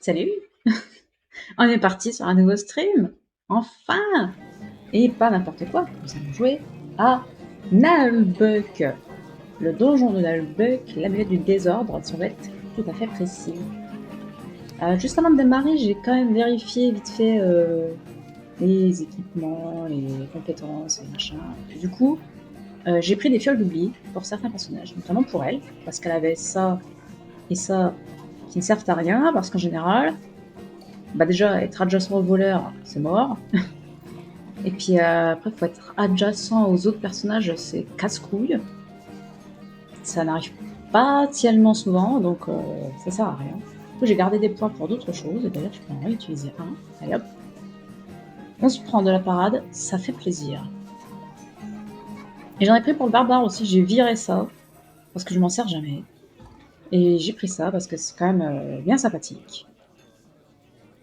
Salut! On est parti sur un nouveau stream! Enfin! Et pas n'importe quoi, nous allons jouer à Nalbuck, le donjon de Nalbuck, l'amulette du désordre, si on veut être tout à fait précis. Juste avant de démarrer, j'ai quand même vérifié vite fait les équipements, les compétences et machin. Du coup, j'ai pris des fioles d'oubli pour certains personnages, notamment pour elle, parce qu'elle avait ça et ça qui ne servent à rien, parce qu'en général, bah déjà, être adjacent au voleur, c'est mort. Et puis après, faut être adjacent aux autres personnages, c'est casse-couille. Ça n'arrive pas tellement souvent, donc ça sert à rien. Du coup, j'ai gardé des points pour d'autres choses, et d'ailleurs, je peux en réutiliser un. Allez hop. On se prend de la parade, ça fait plaisir. Et j'en ai pris pour le barbare aussi, j'ai viré ça, parce que je m'en sers jamais. Et j'ai pris ça parce que c'est quand même bien sympathique.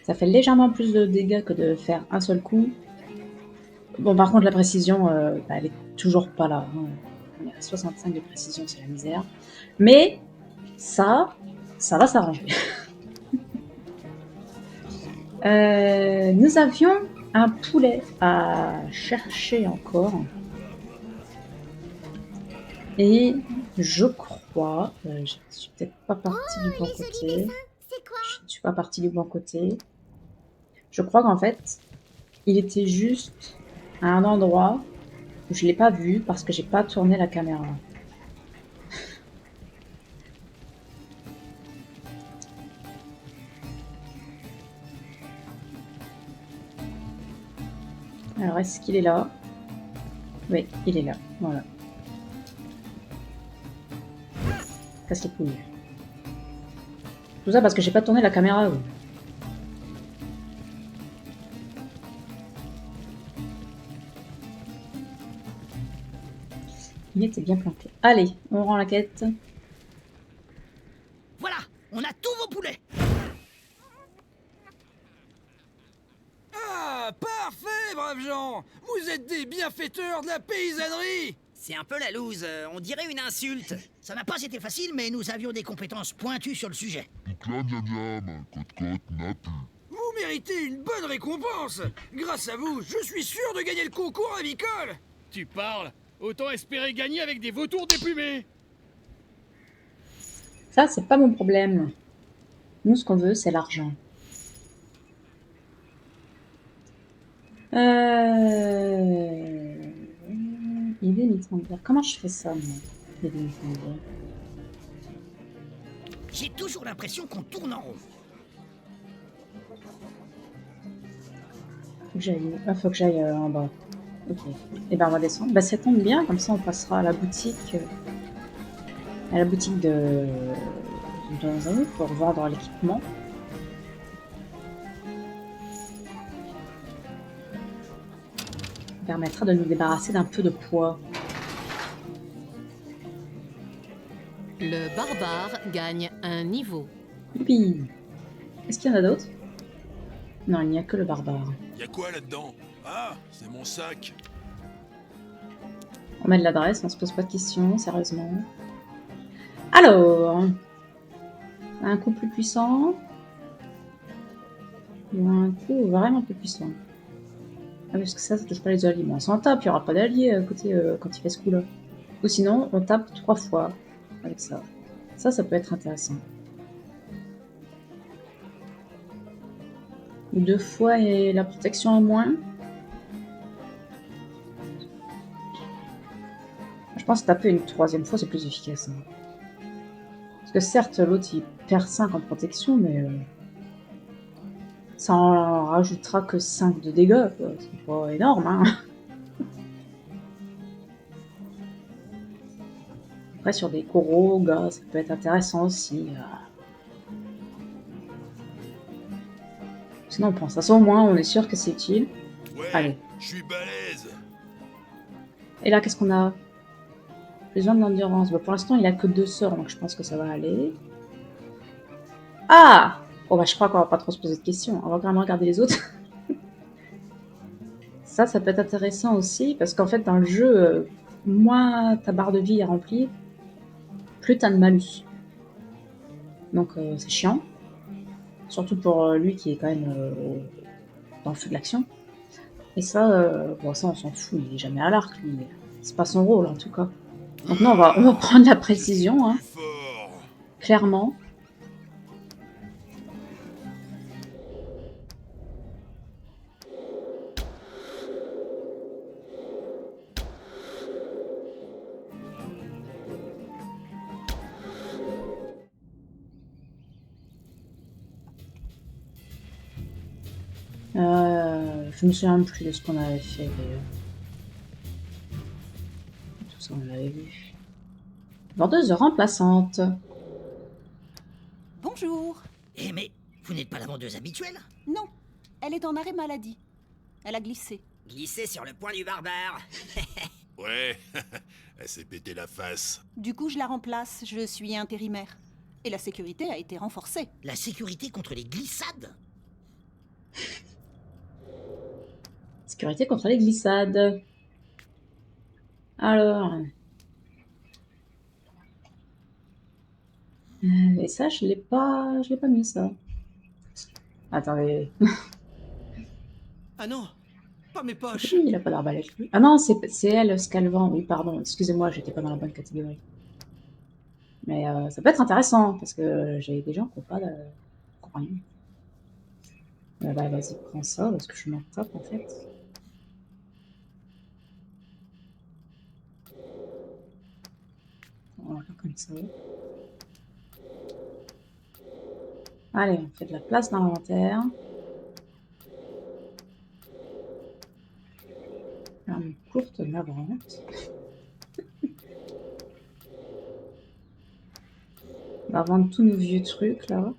Ça fait légèrement plus de dégâts que de faire un seul coup. Bon, par contre, la précision, elle est toujours pas là. Hein. On est à 65 de précision, c'est la misère. Mais ça va s'arranger. Nous avions un poulet à chercher encore. Et je crois, je suis peut-être pas partie du bon côté. Je ne suis pas partie du bon côté. Je crois qu'en fait, il était juste à un endroit où je l'ai pas vu parce que j'ai pas tourné la caméra. Alors, est-ce qu'il est là? Oui, il est là. Voilà. Casse les couilles. Tout ça parce que j'ai pas tourné la caméra. Oui. Il était bien planté. Allez, on rend la quête. Voilà, on a tous vos poulets. Ah, parfait, braves gens. Vous êtes des bienfaiteurs de la paysannerie. C'est un peu la loose, on dirait une insulte. Ça n'a pas été facile, mais nous avions des compétences pointues sur le sujet. Donc là, miam miam, côte n'a plus. Vous méritez une bonne récompense. Grâce à vous, je suis sûr de gagner le concours avicole. Tu parles? Autant espérer gagner avec des vautours déplumés. Ça, c'est pas mon problème. Nous, ce qu'on veut, c'est l'argent. Il est Nintendo. Comment je fais ça, moi? Il est Nintendo. J'ai toujours l'impression qu'on tourne en rond. Faut que j'aille en bas. Ok. Et ben on va descendre. Bah ça tombe bien, comme ça on passera à la boutique de Donjon pour vendre l'équipement. Ça permettra de nous débarrasser d'un peu de poids. Le barbare gagne un niveau. Youpi! Est-ce qu'il y en a d'autres? Non, il n'y a que le barbare. Y'a quoi là-dedans? Ah, c'est mon sac. On met de l'adresse, on se pose pas de questions, sérieusement. Alors, un coup plus puissant ou un coup vraiment plus puissant? Ah, parce que ça touche pas les alliés. Bon, on s'en tape, il n'y aura pas d'alliés à côté quand il fait ce coup-là. Ou sinon, on tape 3 fois avec ça. Ça peut être intéressant. Ou 2 fois et la protection en moins. Je pense que taper une 3e fois, c'est plus efficace. Hein. Parce que certes, l'autre, il perd 5 en protection, mais ça en rajoutera que 5 de dégâts. C'est pas énorme, hein. Après, sur des gros gars, ça peut être intéressant aussi. Sinon, on prend ça. Au moins, on est sûr que c'est utile. Ouais, Allez. je suis balèze. Et là, qu'est-ce qu'on a? Besoin de l'endurance. Bon, pour l'instant, il a que 2 sorts, donc je pense que ça va aller. Ah! Bon, bah, je crois qu'on va pas trop se poser de questions. On va quand même regarder les autres. Ça peut être intéressant aussi, parce qu'en fait, dans le jeu, moins ta barre de vie est remplie, plus t'as de malus. Donc, c'est chiant. Surtout pour lui qui est quand même dans le feu de l'action. Et ça, bon, ça on s'en fout, il est jamais à l'arc, lui. C'est pas son rôle en tout cas. Donc non, on va prendre la précision, hein, Plus fort. clairement. Je me souviens même plus de ce qu'on avait fait d'ailleurs. Tout ça on l'avait vu. Vendeuse remplaçante. Bonjour. Eh mais, vous n'êtes pas la vendeuse habituelle? Non, elle est en arrêt maladie. Elle a glissé. Glissez sur le poing du barbare. Ouais, elle s'est pété la face. Du coup, je la remplace. Je suis intérimaire. Et la sécurité a été renforcée. La sécurité contre les glissades? Sécurité contre les glissades. Alors. Et ça, je l'ai pas mis ça. Attendez. Ah non, pas mes poches. Il a pas d'arbalète lui. Ah non, c'est elle, Scalvant. Oui, pardon. Excusez-moi, j'étais pas dans la bonne catégorie. Mais ça peut être intéressant parce que j'ai des gens qui n'ont pas de. Qui ont rien. Bah, vas-y, prends ça parce que je m'en tape en fait. On va faire comme ça. Allez, on fait de la place dans l'inventaire. Une courte navrante. On va vendre tous nos vieux trucs là.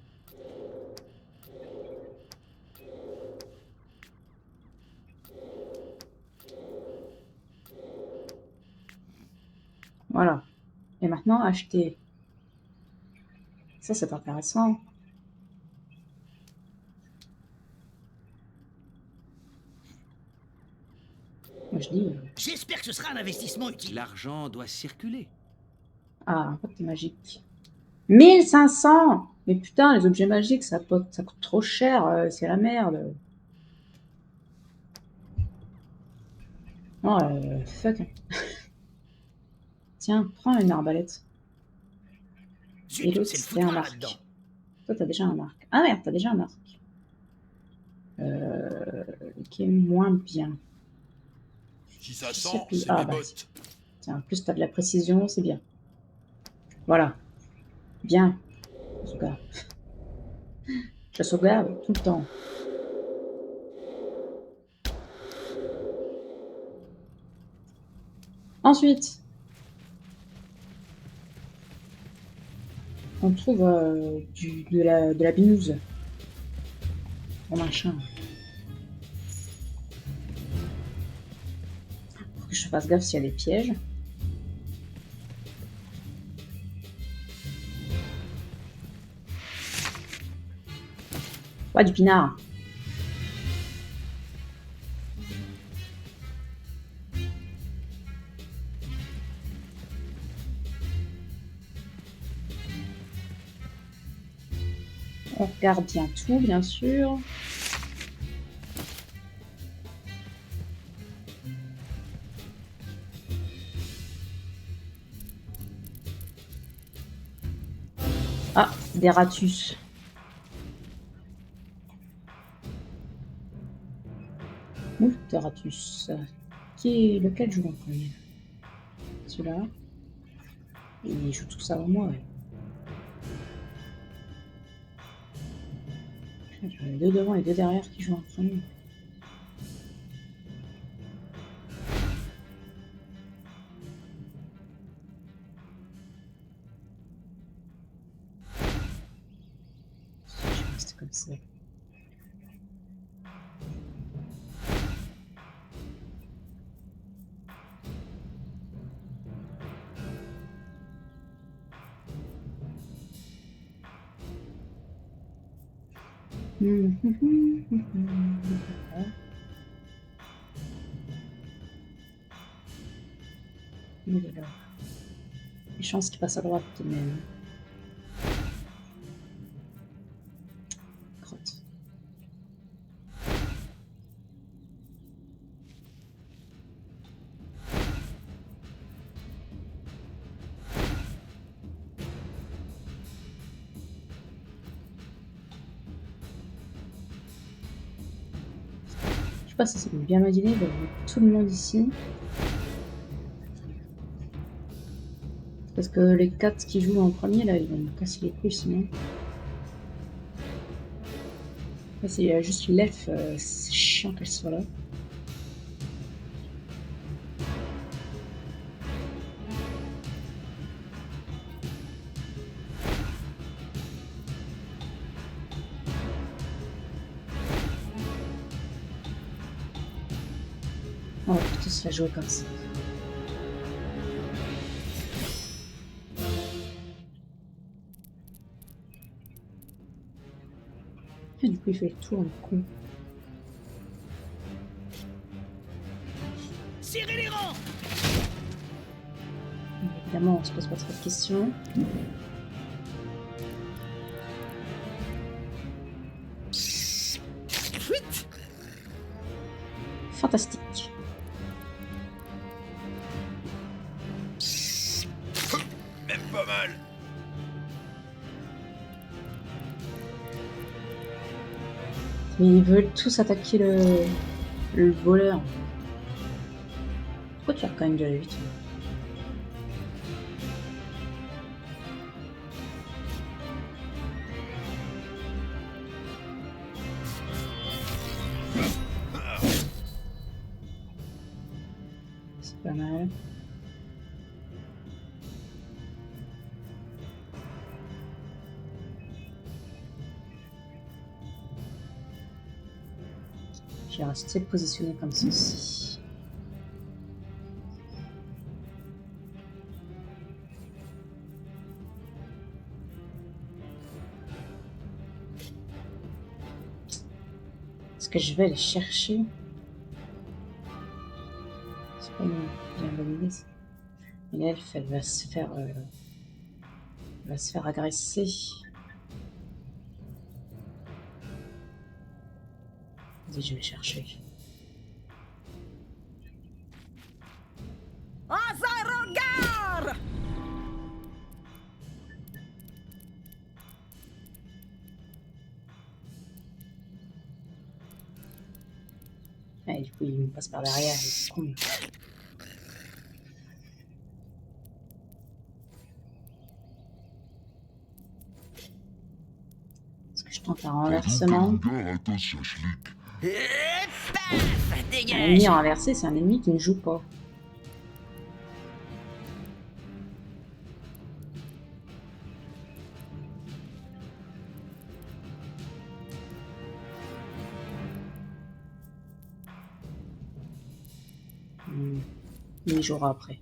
Voilà. Et maintenant, acheter. Ça, c'est intéressant. Moi, je dis... J'espère que ce sera un investissement utile. L'argent doit circuler. Ah, un pacte magique. 1500! Mais putain, les objets magiques, ça coûte trop cher. C'est la merde. Oh, fuck. Tiens, prends une arbalète. Et Zut, l'autre, c'est le c'était un foutoir arc. là-dedans. Toi, t'as déjà un arc. Ah merde, t'as déjà un arc. Qui est moins bien. Si ça Je sais sent, plus. c'est Ah, mes bah, bottes. Tiens, en plus, t'as de la précision, c'est bien. Voilà. Bien. Je sauvegarde. Je sauvegarde tout le temps. Ensuite, on trouve de la binouse. Bon machin. Faut que je fasse gaffe s'il y a des pièges. Ouais, du pinard. On regarde bien tout, bien sûr. Ah, des ratus. Ouf, des ratus. Lequel joue en premier? Celui-là. Il joue tout ça avant moi, ouais. J'en ai deux devant et deux derrière qui jouent en premier. Je reste comme ça. Il est là. Les chances qu'il passe à droite tout de même. pas si c'est une bien bonne idée de mettre tout le monde ici. Parce que les 4 qui jouent en premier, là, ils vont me casser les couilles sinon. Là, c'est juste l'elfe, c'est chiant qu'elle soit là. On va plutôt se la jouer comme ça. Et du coup, il fait le tour, le con. Serrez les rangs! Évidemment, on se pose pas trop de questions. Fantastique. Même pas mal. Mais ils veulent tous attaquer le voleur. Pourquoi tu as quand même de la vite? C'est pas mal. Je vais rester positionné comme ceci. Est-ce que je vais aller chercher? C'est pas une bien bonne idée ça. Et l'elfe, elle va se faire agresser. Vas-y, je vais chercher. Et du coup, il me passe par derrière. C'est con. Est-ce que je tente un renversement? Et paf! Un Dégage! ennemi renversé, c'est un ennemi qui ne joue pas. Il jouera après.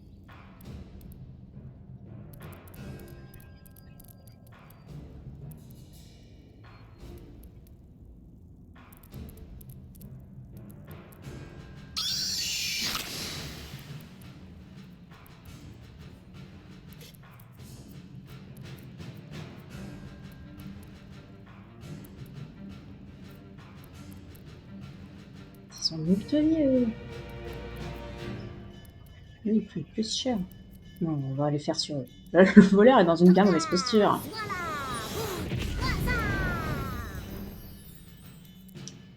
Ils sont multeliers, eux. Lui, il coûte plus cher. Non, on va aller faire sur eux. Là, le voleur est dans une bien mauvaise posture.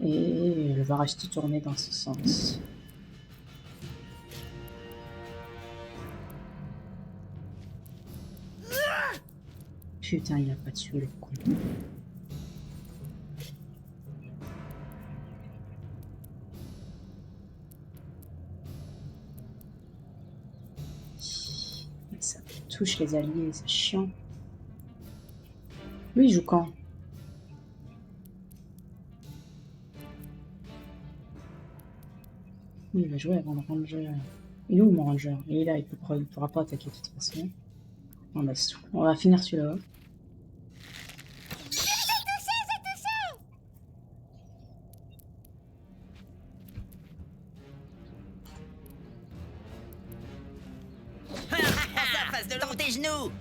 Et elle va rester tournée dans ce sens. Putain, il a pas tué le con. Ça touche les alliés, c'est chiant. Lui, il joue quand? Oui, il va jouer avant le ranger. Il est où mon ranger? Il est là, il pourra pas attaquer de toute façon. On laisse tout. On va finir celui-là. Ça passe de l'eau tes genoux!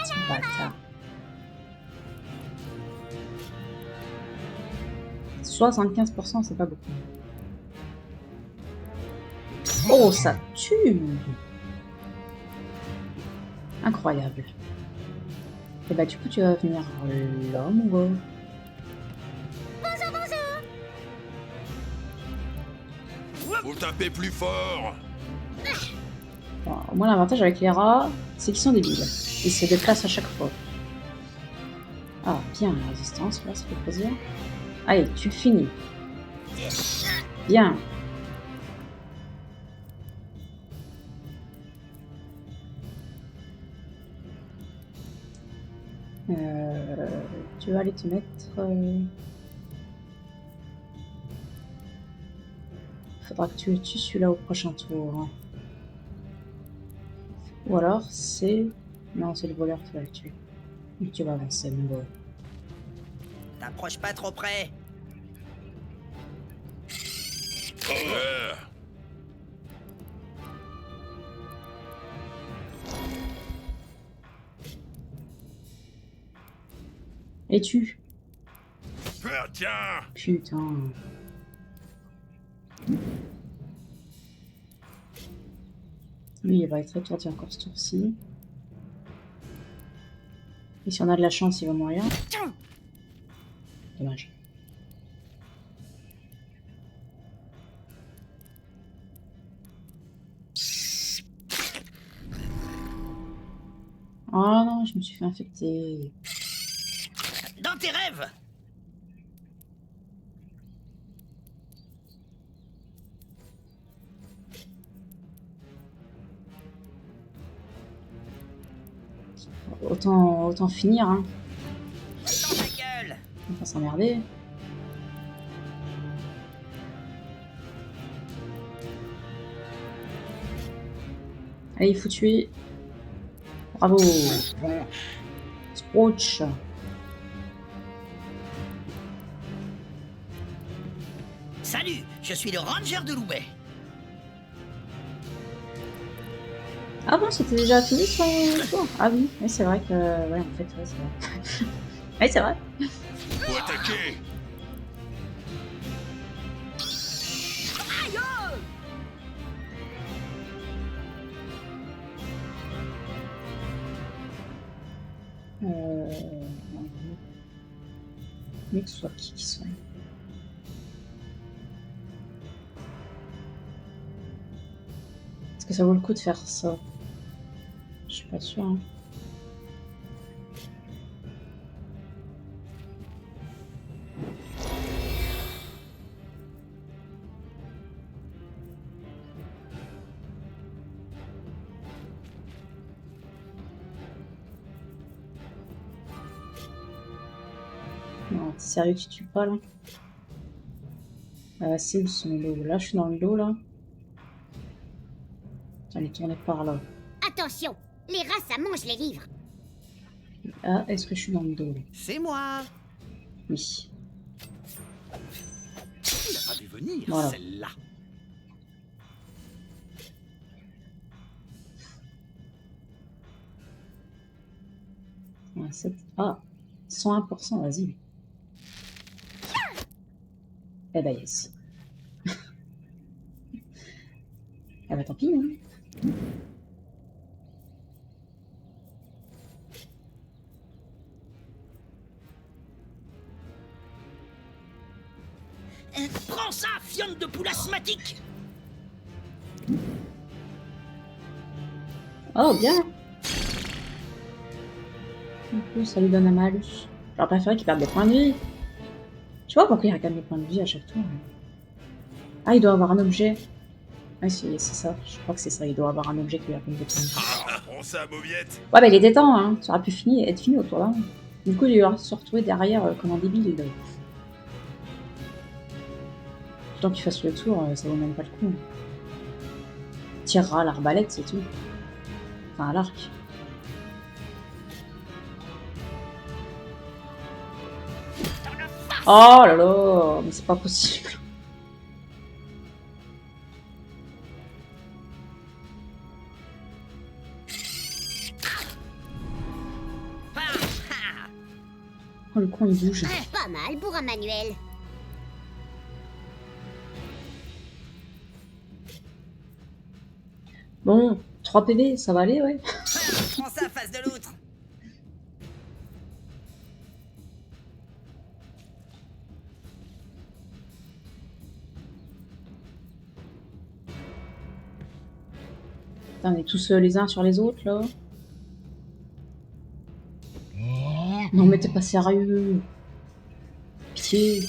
C'est bâtard. 75%, c'est pas beaucoup. Oh, ça tue! Incroyable. Et bah du coup, tu vas venir là, mon gars. Faut taper plus fort. Bon, au moins l'avantage avec les rats, c'est qu'ils sont débiles. Ils se déplacent à chaque fois. Ah, bien, la résistance, là, ça fait plaisir. Allez, tu le finis. Bien. Tu vas aller te mettre... Faudra que tu tues celui-là au prochain tour. Ou alors c'est... Non, c'est le voleur qui va le tuer. Et tu vas avancer, mon beau. T'approches pas trop près. Euh, Et tu... ah, tiens. Putain... Lui, il va être étourdi encore ce tour-ci. Et si on a de la chance, il va mourir. Dommage. Oh non, je me suis fait infecter. Dans tes rêves. Autant finir, hein. Dans ta gueule. On va s'emmerder. Allez, il faut tuer. Bravo. Sproach. Salut, je suis le ranger de Loubet. Ah bon, c'était déjà fini son tour? Ah oui, oui c'est vrai que... Ouais, en fait, ouais, c'est vrai. Oui, c'est vrai. Faut attaquer. Mais que ce soit qui soit. Est-ce que ça vaut le coup de faire ça? Je suis pas sûre. Hein. Non, t'es sérieux, tu tues pas là? C'est où son dos? Là, je suis dans le dos là. Tiens, il est tourné par là. Attention, les rats ça mange les livres. Ah, est-ce que je suis dans le dos là? C'est moi. Oui. Tu l'as pas vu venir, Voilà. celle-là. Ouais, ah, 101%, vas-y. Eh ben yes. Ah bah tant pis, hein. Prends ça, fiente de poule asthmatique. Oh, bien. En plus, ça lui donne un malus. J'aurais préféré qu'il perde des points de vie. Tu vois pourquoi il regagne des points de vie à chaque tour. Ah, il doit avoir un objet. Ah, c'est ça. Je crois que c'est ça. Il doit avoir un objet qui lui ramène des points de vie. Prends ça, mauviette. Ouais, bah il était temps, hein. Ça aurait pu être fini au tour là. Du coup, il va se retrouver derrière comme un débile. Tant qu'il fasse le tour, ça vaut même pas le coup. Il tirera à l'arbalète, c'est tout. Enfin, à l'arc. Oh là là, mais c'est pas possible. Oh, le con il bouge. Pas mal pour un manuel. Bon, 3 PV, ça va aller, ouais. Prends ça face de l'autre. Putain, on est tous les uns sur les autres, là. Non, mais t'es pas sérieux. Pitié.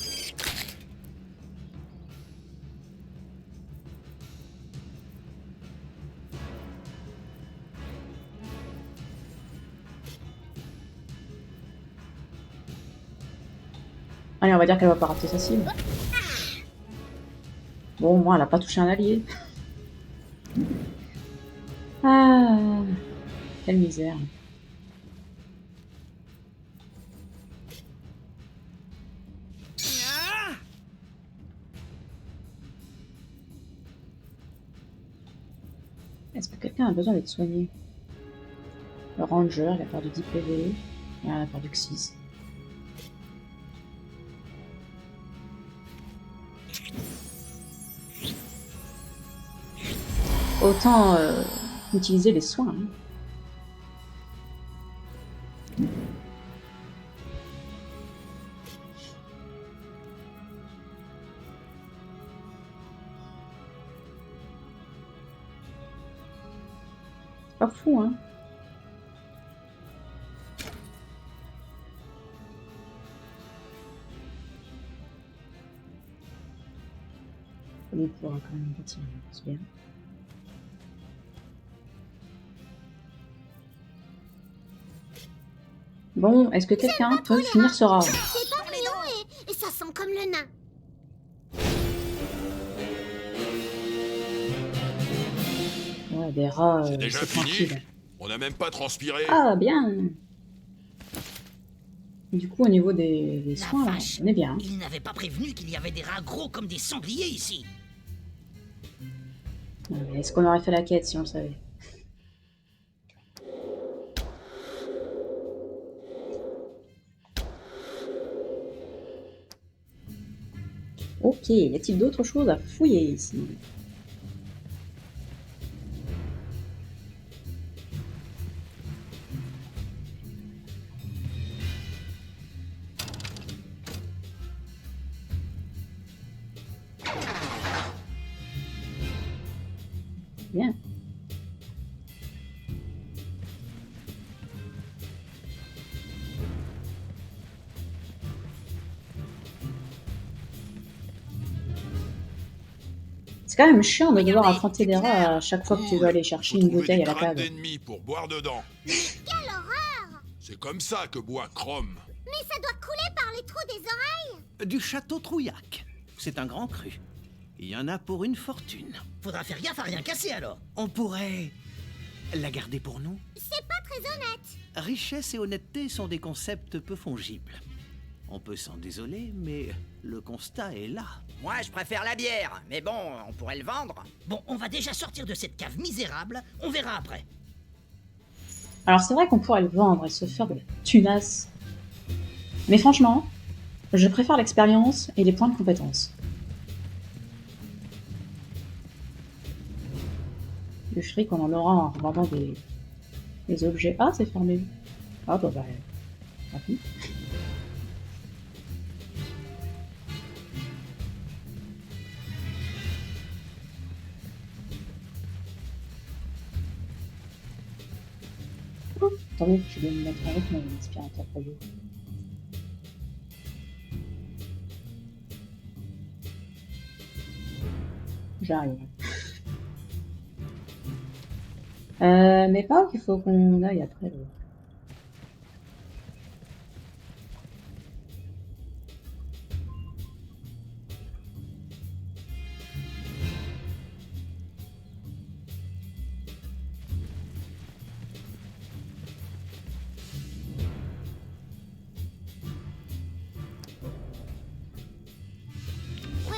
Allez, on va dire qu'elle va pas rater sa cible. Bon, moi, elle a pas touché un allié. Ah, quelle misère. Est-ce que quelqu'un a besoin d'être soigné? Le ranger, il a perdu 10 PV. Et il a perdu que 6. Autant utiliser les soins. Hein. C'est pas fou, hein. Il pourra quand même retirer, c'est bien. Bon, est-ce que quelqu'un peut finir ce round? C'est pas mignon et ça sent comme le nain. Ouais, des rats, C'est déjà c'est fini. tranquille. On n'a même pas transpiré. Ah, bien. Du coup, au niveau des La soins, là, vache. on est bien. Il n'avait pas prévenu qu'il y avait des rats gros comme des sangliers ici. Est-ce qu'on aurait fait la quête si on le savait? Ok, y a-t-il d'autres choses à fouiller ici? Bien. C'est quand même chiant de devoir affronter des rats à chaque fois que tu veux aller chercher une bouteille à la cave. D'ennemis pour boire dedans. Quelle horreur! C'est comme ça que boit Chrome. Mais ça doit couler par les trous des oreilles! Du château Trouillac. C'est un grand cru. Il y en a pour une fortune. Faudra faire gaffe à rien casser alors. On pourrait la garder pour nous. C'est pas très honnête! Richesse et honnêteté sont des concepts peu fongibles. On peut s'en désoler, mais le constat est là. Moi, je préfère la bière, mais bon, on pourrait le vendre. Bon, on va déjà sortir de cette cave misérable, on verra après. Alors c'est vrai qu'on pourrait le vendre et se faire de la tunasse. Mais franchement, je préfère l'expérience et les points de compétence. Le fric, on en aura en revendant des objets. Ah, c'est fermé. Ah bah tant pis. Attendez, je vais me mettre avec mon aspirateur robot. J'arrive. Mais pas qu'il faut qu'on aille après. Là.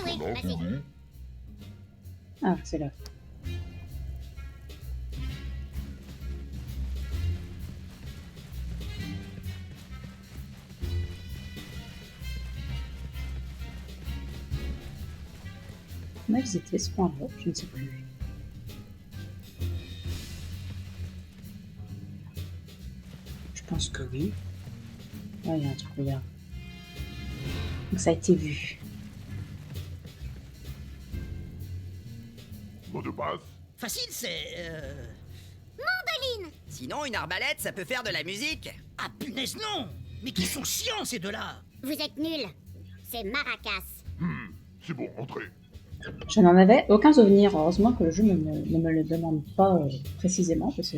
Oui, vas-y. Ah, c'est là. On a visité ce point-là, je ne sais plus. Je pense que oui. Ouais, il y a un truc là. Donc ça a été vu. Mot de passe. Facile, c'est... carabine. Sinon, une arbalète, ça peut faire de la musique. Ah punaise non. Mais qui sont chiants ces deux-là. Vous êtes nuls. C'est Maracas. C'est bon, entrez. Je n'en avais aucun souvenir. Heureusement que le jeu ne me le demande pas précisément, parce que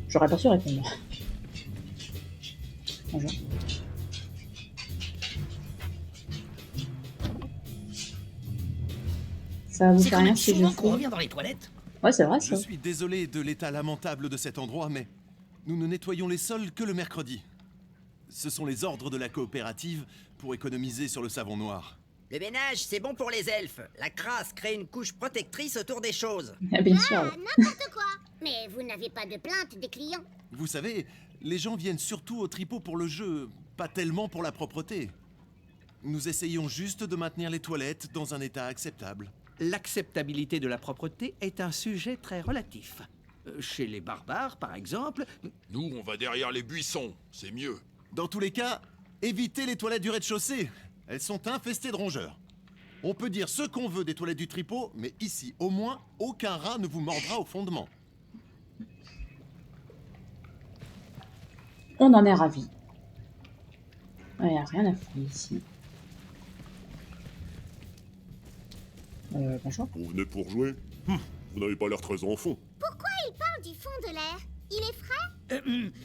j'aurais pas su répondre. Bonjour. Ça vous C'est fait quand rien même si je souvent qu'on fais... revient dans les toilettes. Ouais, c'est vrai, Je ça. suis désolé de l'état lamentable de cet endroit, mais nous ne nettoyons les sols que le mercredi. Ce sont les ordres de la coopérative pour économiser sur le savon noir. Le ménage, c'est bon pour les elfes. La crasse crée une couche protectrice autour des choses. Bien sûr. Ah, n'importe quoi. Mais vous n'avez pas de plainte des clients. Vous savez, les gens viennent surtout au tripot pour le jeu, pas tellement pour la propreté. Nous essayons juste de maintenir les toilettes dans un état acceptable. L'acceptabilité de la propreté est un sujet très relatif. Chez les barbares, par exemple, Nous, on va derrière les buissons, c'est mieux. Dans tous les cas, évitez les toilettes du rez-de-chaussée. Elles sont infestées de rongeurs. On peut dire ce qu'on veut des toilettes du tripot, mais ici, au moins, aucun rat ne vous mordra au fondement. On en est ravis. Il n'y a rien à faire ici. Bonjour. Vous venez pour jouer Vous n'avez pas l'air très en fond. Pourquoi il parle du fond de l'air? Il est frais?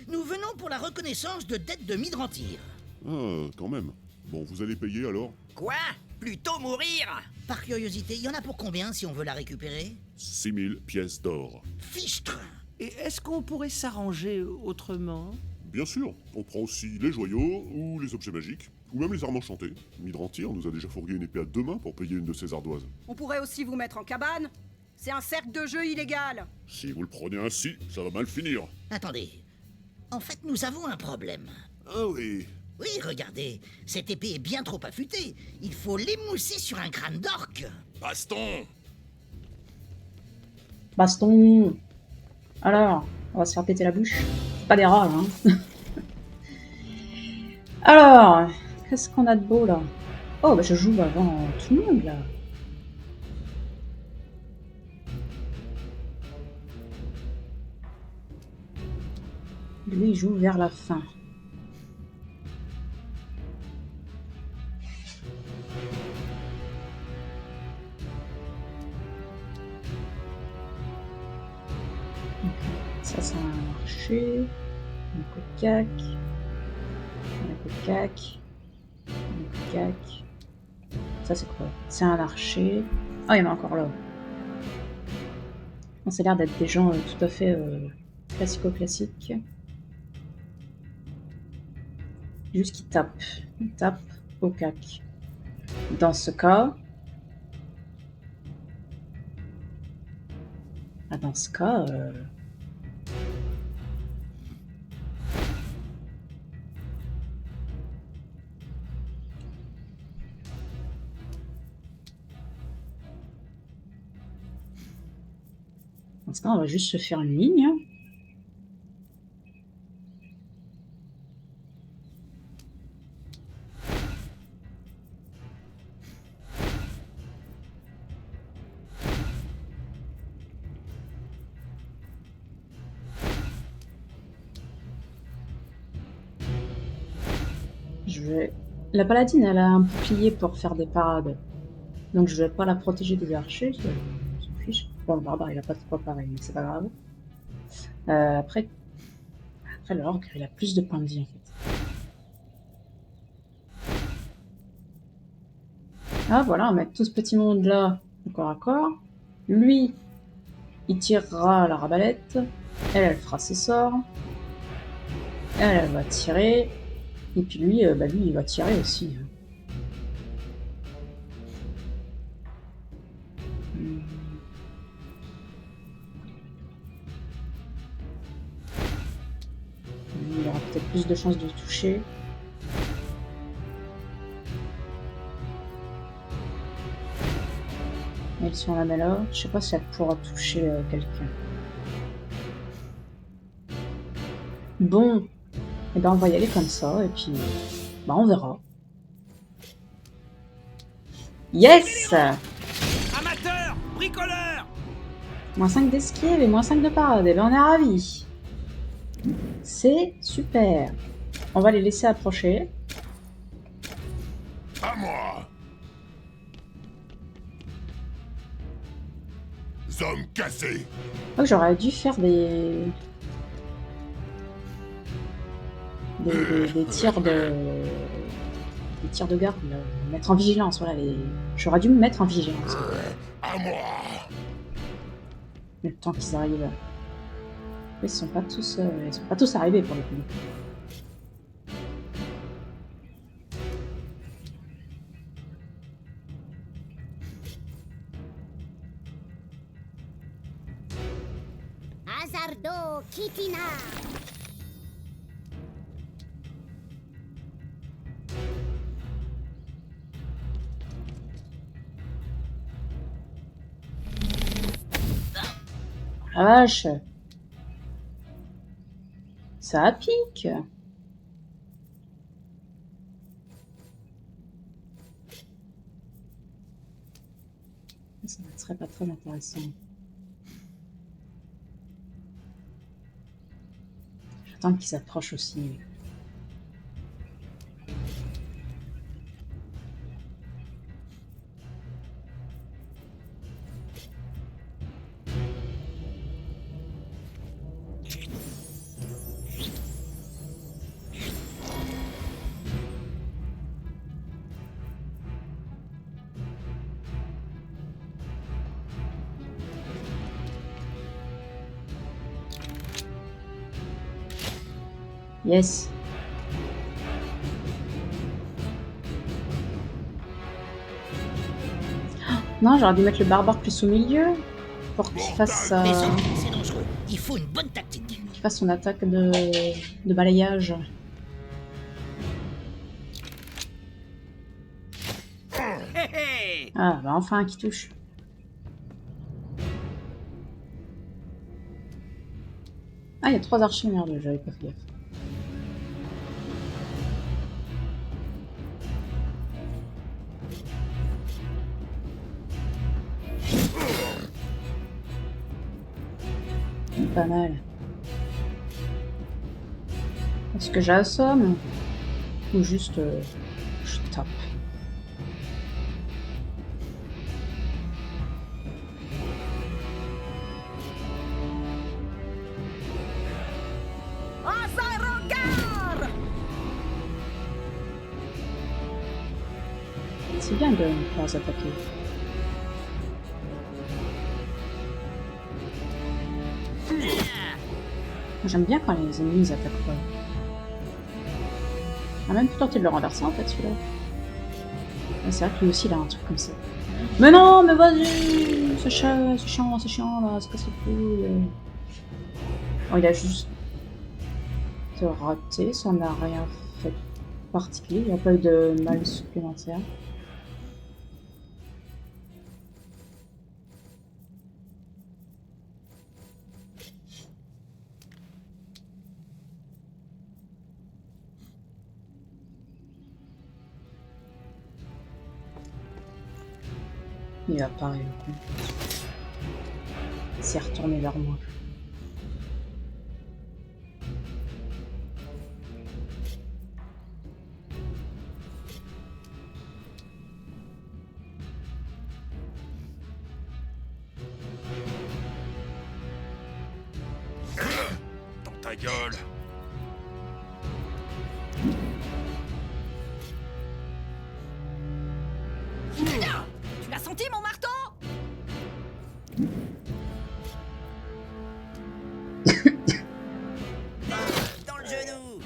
Nous venons pour la reconnaissance de dettes de Midrantir. Ah, quand même. Bon, vous allez payer alors Quoi? Plutôt mourir? Par curiosité, il y en a pour combien si on veut la récupérer? 6000 pièces d'or. Fichtre. et est-ce qu'on pourrait s'arranger autrement? Bien sûr, on prend aussi les joyaux ou les objets magiques, ou même les armes enchantées. Midrantir nous a déjà fourgué une épée à 2 mains pour payer une de ses ardoises. On pourrait aussi vous mettre en cabane. C'est un cercle de jeu illégal. Si vous le prenez ainsi, ça va mal finir. Attendez. En fait, nous avons un problème. Ah oui. Oui, regardez. Cette épée est bien trop affûtée. Il faut l'émousser sur un crâne d'orque. Baston. Baston. Alors, on va se faire péter la bouche. Pas des rats, hein. Alors, qu'est-ce qu'on a de beau, là? Oh, bah je joue avant tout le monde, là. Lui, il joue vers la fin. Ça, c'est un marché. Un cocac. Un cocac. Un cocac. Ça, c'est quoi? C'est un archer. Ah, il y en a encore là. Bon, ça a l'air d'être des gens tout à fait classico-classiques. Juste qu'ils tapent. Ils tapent au cac. Dans ce cas... Ah, dans ce cas... Dans ce cas, on va juste se faire une ligne. La paladine, elle a un bouclier pour faire des parades. Donc je vais pas la protéger des archers, je s'en fiche. Bon, le barbare, il a pas de quoi pareil, mais c'est pas grave. Après l'orgue, il a plus de points de vie en fait. Ah voilà, on va mettre tout ce petit monde là, corps à corps. Lui, il tirera à la rabalette. Elle fera ses sorts. Elle va tirer. Et puis lui, lui, il va tirer aussi. Il aura peut-être plus de chances de toucher. Et si on la met là, je sais pas si elle pourra toucher quelqu'un. Bon, et ben on va y aller comme ça, et puis on verra. Yes! Amateur, bricoleur. Moins 5 d'esquive et moins 5 de parade, et ben on est ravis. C'est super. On va les laisser approcher. À moi! Zombie cassé! Oh, j'aurais dû faire des tirs de... Des tirs de garde, mettre en vigilance, voilà. J'aurais dû me mettre en vigilance. À moi! Le temps qu'ils arrivent. Ils sont pas tous arrivés pour le coup. Hazardo Kitina. Ah vache! Ça pique! Ça ne serait pas très intéressant. J'attends qu'ils s'approchent aussi. Yes. Non, j'aurais dû mettre le barbare plus au milieu pour qu'il fasse, Les zombies, c'est dangereux. Il faut une bonne tactique. qu'il fasse son attaque de balayage. Hé hé! Ah, bah enfin un qui touche. Ah, il y a 3 archers, merde, j'avais pas fait gaffe. Pas mal. Est-ce que j'assomme? Ou juste je tape? C'est bien de ne pas attaquer. J'aime bien quand les ennemis attaquent pas. On a même pu tenter de le renverser en fait celui-là. C'est vrai que lui aussi il a un truc comme ça. Mais non, mais vas-y! C'est chiant là, c'est casse les couilles. Oh, il a juste raté, ça n'a rien fait de particulier, il n'y a pas eu de mal supplémentaire. Il va pareil le coup. Il s'est retourné vers moi. Dans ta gueule! Tu l'as senti, mon marteau? Dans le genou.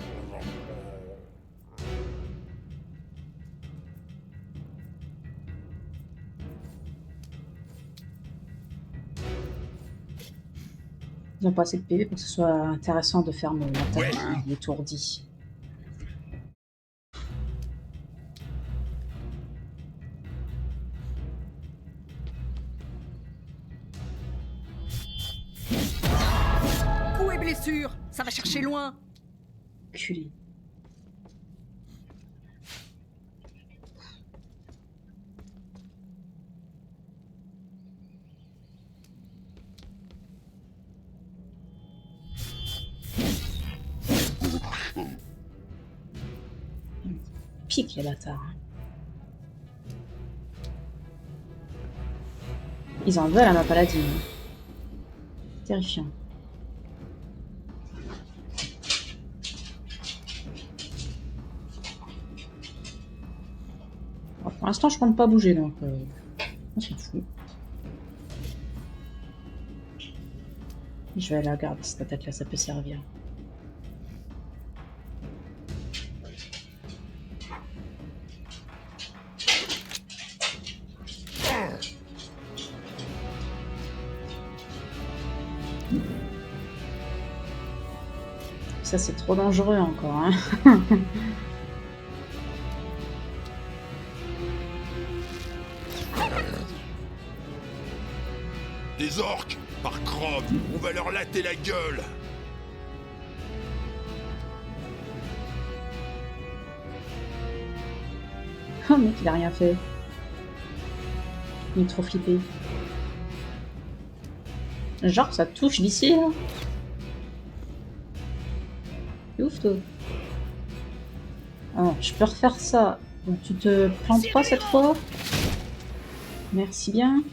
Ils n'ont pas assez de PV pour que ce soit intéressant de faire mon attaque étourdie. Coup et blessure, ça va chercher loin. Culé. piquent les bâtards. Ils en veulent à ma paladine. Terrifiant. Bon, pour l'instant, je compte pas bouger, donc on s'en fout. Je vais la garder, cette attaque-là, ça peut servir. Ça, c'est trop dangereux encore, hein. Des orques! Par Krog, on va leur latter la gueule! Oh mec, il a rien fait. Il est trop flippé. Genre, ça touche d'ici, là. C'est ouf, toi. Alors, je peux refaire ça. Donc, tu te plantes pas cette fois? Merci bien.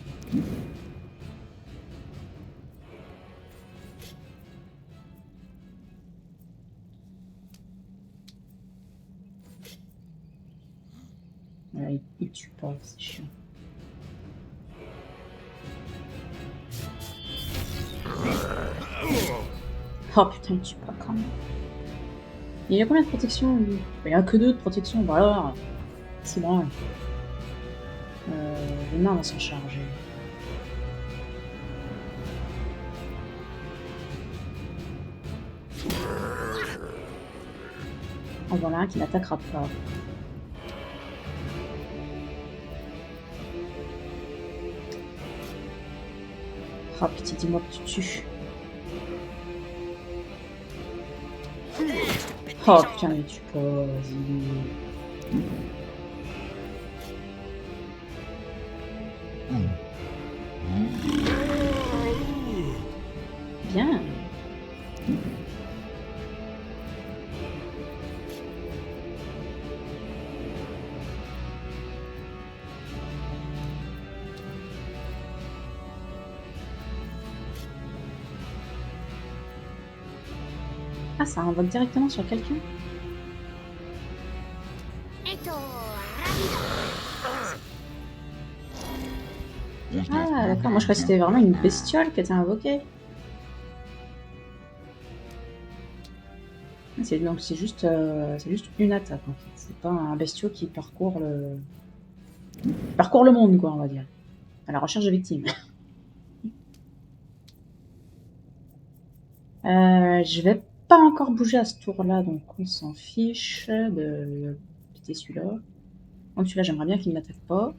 Ouais, il tue pas, c'est chiant. Oh putain, il tue pas quand même. Il y a combien de protection lui? Il y a que 2 de protection, bah alors. C'est bon. Les nains vont s'en charger. En voilà un qui n'attaquera pas. Ah pitié, dis-moi que tu tues. Oh putain, il tue pas, vas-y. Bien. Ah, ça invoque directement sur quelqu'un? Ah, d'accord, moi je croyais que c'était vraiment une bestiole qui était invoquée. Donc c'est juste une attaque en fait. C'est pas un bestiau qui parcourt le monde, quoi, on va dire. À la recherche de victimes. Je vais pas encore bouger à ce tour-là, donc on s'en fiche de péter celui-là. Donc celui-là, j'aimerais bien qu'il ne m'attaque pas.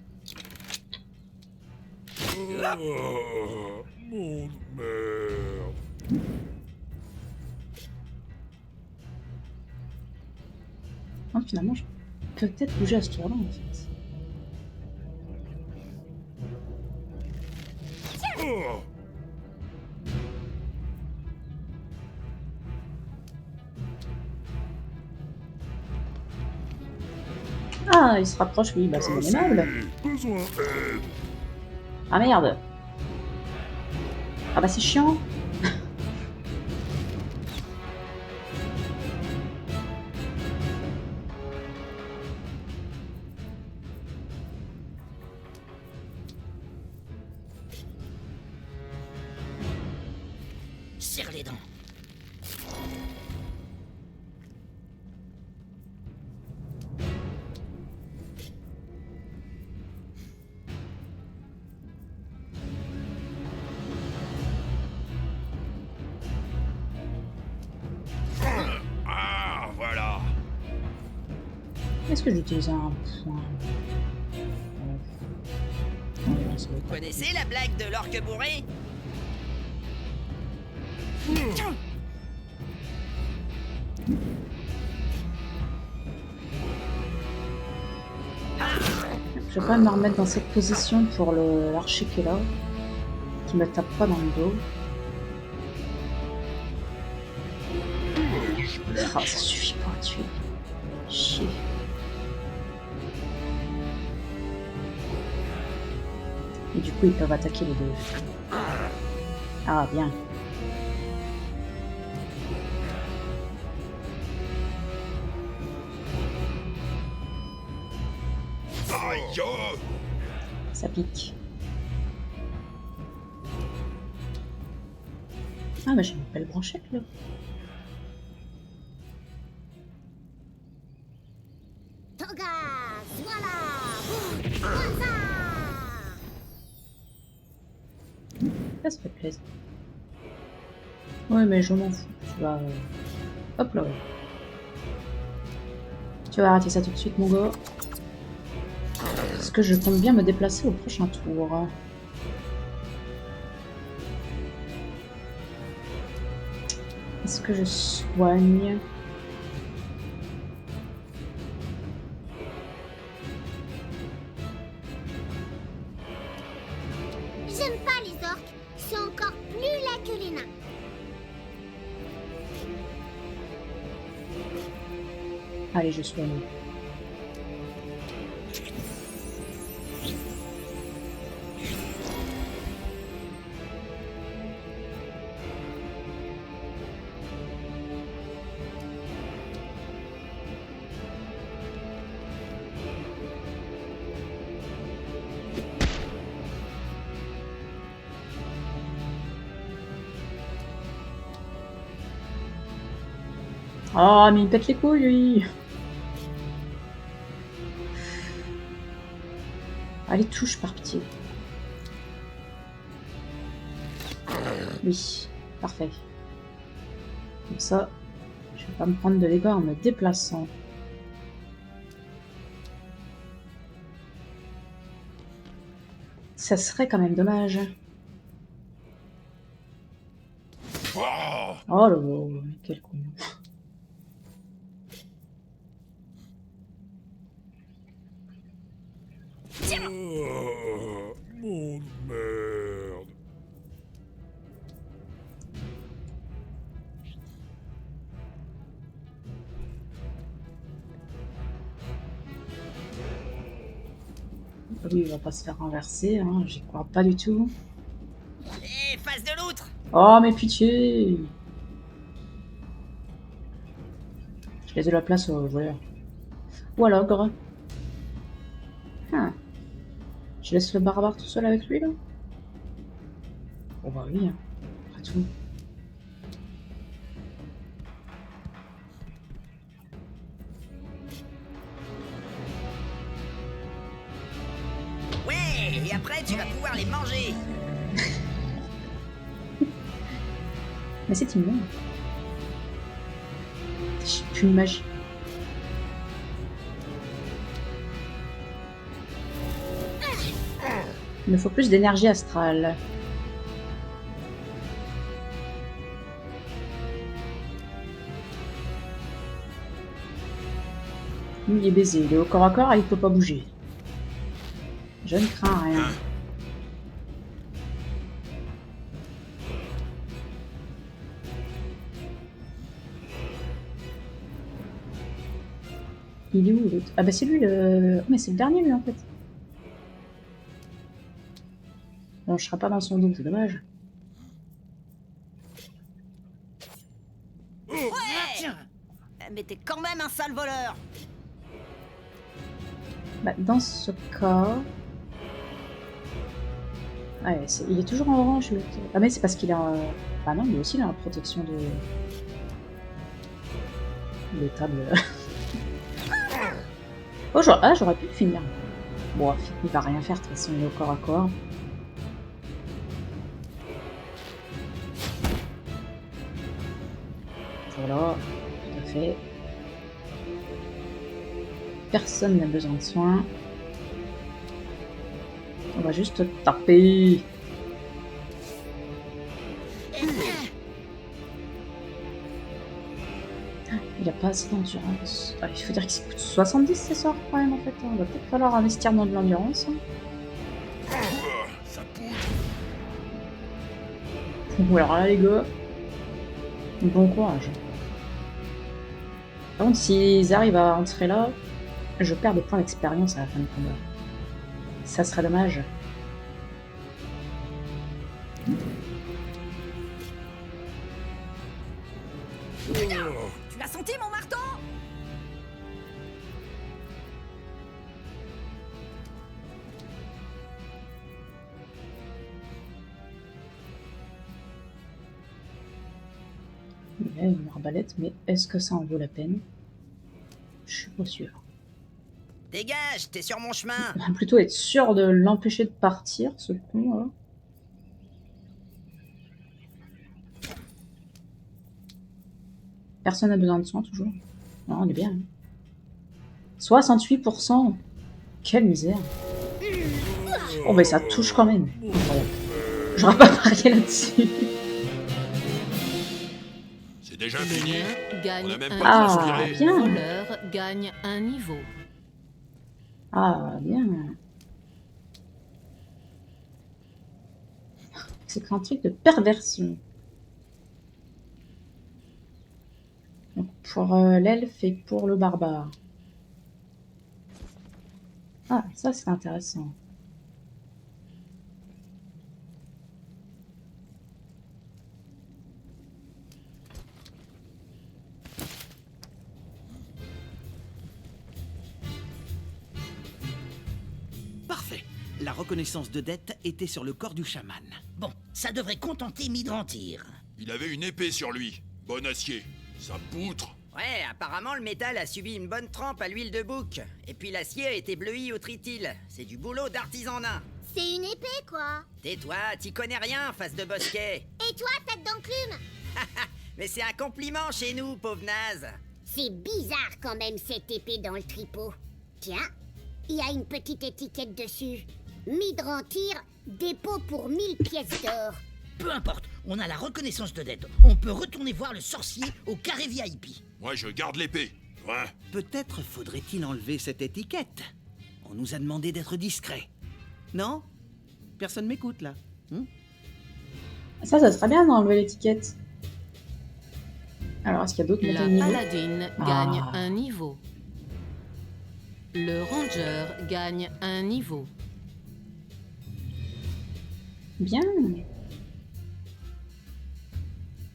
Oh, mon merde. Donc finalement, je peux peut-être bouger à ce tour-là, en fait. Oh. Ah, il se rapproche, oui, bah c'est bon aimable. Besoin d'aide. Ah merde. Ah bah c'est chiant. Serre les dents. Ah, voilà. Est-ce que j'utilise un point? Vous connaissez la blague de l'orque bourré? Je vais quand même me remettre dans cette position pour l'archer qui est là, qui me tape pas dans le dos. Ah, ça suffit pas à tuer. Chier. Et du coup, ils peuvent attaquer les deux. Ah, bien. Ça pique. Ah, mais j'ai une belle branchette, là. Togas, voilà. Boum, comme ça. Ça fait plaisir. Ouais, mais je m'en fous. Tu vas... Hop là. Tu vas arrêter ça tout de suite, mon gars. Parce que je compte bien me déplacer au prochain tour. Est-ce que je soigne? J'aime pas les orques. C'est encore plus laid que les nains. Allez, je soigne. Oh, mais il pète les couilles, lui. Allez, touche par pitié. Oui, parfait. Comme ça, je vais pas me prendre de dégâts en me déplaçant. Ça serait quand même dommage. Oh là là, quel con. Mon merde. Oui, il va pas se faire renverser, hein, j'y crois pas du tout. Et face de l'autre. Oh, mais pitié! Je laisse de la place aux joueurs. Ou à l'ogre. Ah. Je laisse le barbare tout seul avec lui, là? Oh bah oui, hein. Après tout. Ouais, et après tu vas pouvoir les manger. Mais c'est immonde. J'ai plus de magie. Il me faut plus d'énergie astrale. Lui, il est baisé. Il est au corps à corps et il peut pas bouger. Je ne crains rien. Il est où l'autre? Ah bah c'est lui le... Oh, mais c'est le dernier lui en fait. Bon, je serai pas dans son dos, c'est dommage. Ouais. Mais t'es quand même un sale voleur. Bah dans ce cas... Ouais, il est toujours en orange l'autre. Ah mais c'est parce qu'il a... Bah non, lui aussi il a une protection de... Les tables... Oh, j'aurais pu le finir. Bon, il va rien faire, de toute façon, il est au corps à corps. Voilà, tout à fait. Personne n'a besoin de soins. On va juste taper. Il a pas assez d'endurance. Ah, il faut dire qu'il coûte 70 ces sorts quand même en fait. Il va peut-être falloir investir dans de l'endurance. Bon alors là les gars, bon courage. Par contre s'ils arrivent à entrer là, je perds des points d'expérience à la fin du combat. Ça serait dommage. Tu l'as senti, mon marteau? Il y a une arbalète, mais est-ce que ça en vaut la peine? Je suis pas sûr. Dégage, t'es sur mon chemin. On va plutôt être sûr de l'empêcher de partir, ce con là. Personne n'a besoin de soin toujours. Non, on est bien. 68%. Quelle misère. Oh bah ça touche quand même. Incroyable. J'aurais pas parié là-dessus. C'est déjà Le fini. nain gagne On a même un pas niveau. transpiré. bien. Le voleur gagne un niveau. Ah, bien. C'est un truc de perversion. Donc pour l'elfe et pour le barbare. Ah, ça c'est intéressant. Parfait. La reconnaissance de dette était sur le corps du chaman. Bon, ça devrait contenter Midrantir. Il avait une épée sur lui. Bon acier. Sa poutre. Ouais, apparemment le métal a subi une bonne trempe à l'huile de bouc. Et puis l'acier a été bleui au trityl. C'est du boulot d'artisan nain. C'est une épée, quoi. Tais-toi, t'y connais rien, face de bosquet. Et toi, tête d'enclume? Mais c'est un compliment chez nous, pauvre naze. C'est bizarre quand même, cette épée dans le tripot. Tiens, il y a une petite étiquette dessus. Midrantir, dépôt pour 1000 pièces d'or. Peu importe, on a la reconnaissance de dette. On peut retourner voir le sorcier au carré VIP. Moi, je garde l'épée. Ouais. Peut-être faudrait-il enlever cette étiquette. On nous a demandé d'être discret. Non? Personne m'écoute là. Ça serait bien d'enlever l'étiquette. Alors, est-ce qu'il y a d'autres montées La de niveau? paladine gagne un niveau. Le ranger gagne un niveau. Bien.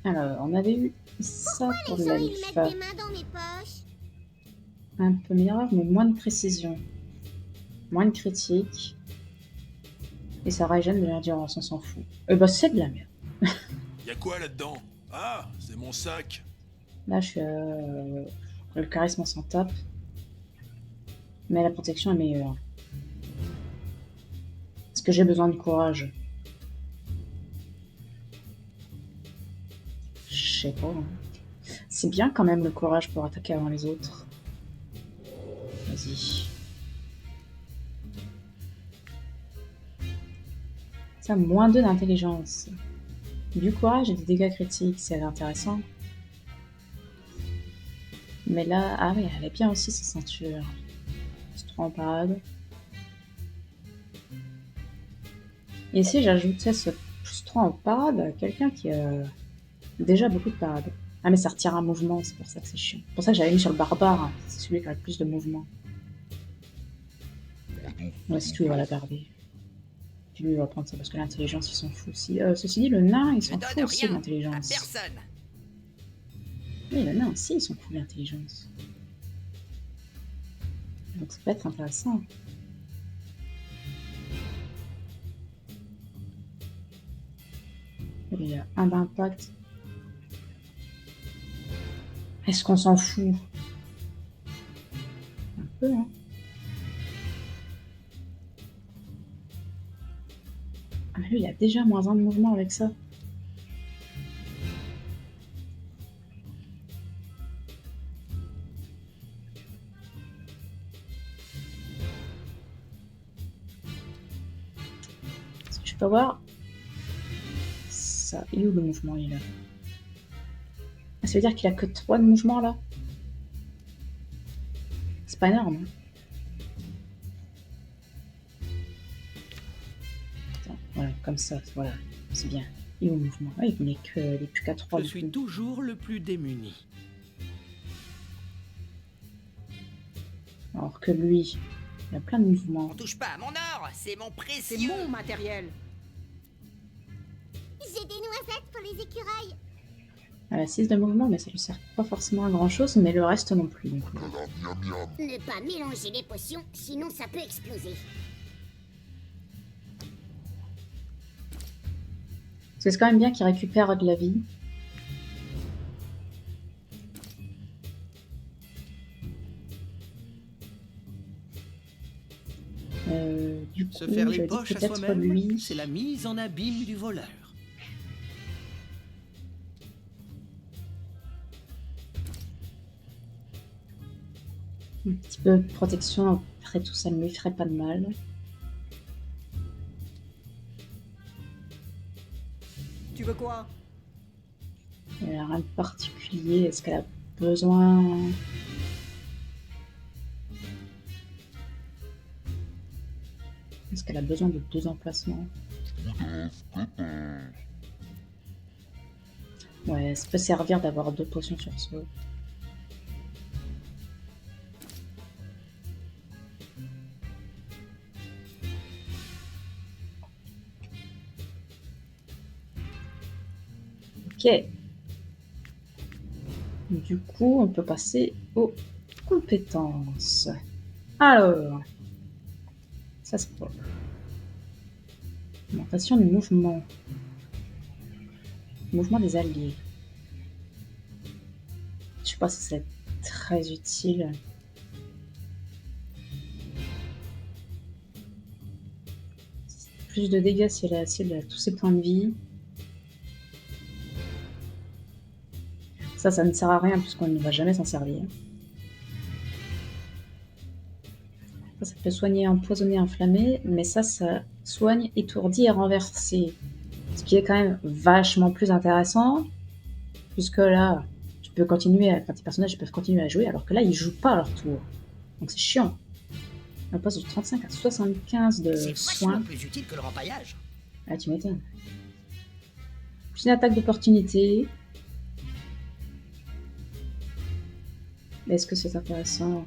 Alors, on avait eu ça pour Les gens, ils l'elfe. mettent des mains dans mes poches. Un peu meilleur, mais moins de précision. Moins de critique. Et ça régène de l'endurance, on s'en fout. Bah, c'est de la merde. Y a quoi là-dedans? Ah, c'est mon sac. Là, je suis le charisme, on s'en tape. Mais la protection est meilleure. Est-ce que j'ai besoin de courage? Je sais pas. Hein. C'est bien quand même le courage pour attaquer avant les autres. Vas-y. Ça, moins 2 d'intelligence. Du courage et des dégâts critiques, c'est intéressant. Mais là, ah oui, elle est bien aussi, sa ceinture. C'est trop en parade. Et si j'ajoutais ce plus 3 en parade à quelqu'un qui a déjà beaucoup de parade. Ah mais ça retire un mouvement, c'est pour ça que c'est chiant. C'est pour ça que j'avais mis sur le barbare, c'est celui qui a le plus de mouvement. Ouais, c'est tout, il va la garder. Puis lui, il va prendre ça parce que l'intelligence, il s'en fout aussi. Ceci dit, le nain, il s'en fout aussi de l'intelligence. Personne. Oui, le nain aussi, il s'en fout de l'intelligence. Donc ça peut être intéressant. Il y a un d'impact. Est-ce qu'on s'en fout? Un peu, hein. Ah, lui, il a déjà moins 1 de mouvement avec ça. Est-ce que je peux voir? Ça, il est où le mouvement? Il est là. Ah, ça veut dire qu'il a que 3 de mouvement là? C'est pas énorme. Hein. Attends, voilà, comme ça, voilà, c'est bien. Il est où le mouvement? Ah, il n'est plus qu'à 3. Je suis toujours le plus démuni. Alors que lui, il a plein de mouvements. On touche pas à mon or, c'est mon précieux. C'est mon matériel. J'ai des noisettes pour les écureuils. Elle a 6 de mouvement, mais ça lui sert pas forcément à grand chose, mais le reste non plus. Donc. Ne pas mélanger les potions, sinon ça peut exploser. C'est quand même bien qu'il récupère de la vie. Du coup, Se faire je les dis poches à peut-être soi-même, lui. c'est la mise en abîme du voleur. Un petit peu de protection, après tout ça ne lui ferait pas de mal. Tu veux quoi? Elle a rien de particulier. Est-ce qu'elle a besoin... Est-ce qu'elle a besoin de 2 emplacements? Ouais, ça peut servir d'avoir 2 potions sur soi. Ok. Du coup, on peut passer aux compétences. Alors, ça se peut. Augmentation du mouvement. Mouvement des alliés. Je sais pas si c'est très utile. Plus de dégâts si elle a tous ses points de vie. Ça ne sert à rien puisqu'on ne va jamais s'en servir. Ça peut soigner empoisonné, inflammé, mais ça soigne étourdi et renversé. Ce qui est quand même vachement plus intéressant, puisque là, tu peux continuer, tes personnages peuvent continuer à jouer, alors que là, ils jouent pas à leur tour. Donc c'est chiant. On passe de 35 à 75 de C'est soins. vachement plus utile que le rempaillage. Ah, tu m'étonnes. Plus une attaque d'opportunité. Est-ce que c'est intéressant?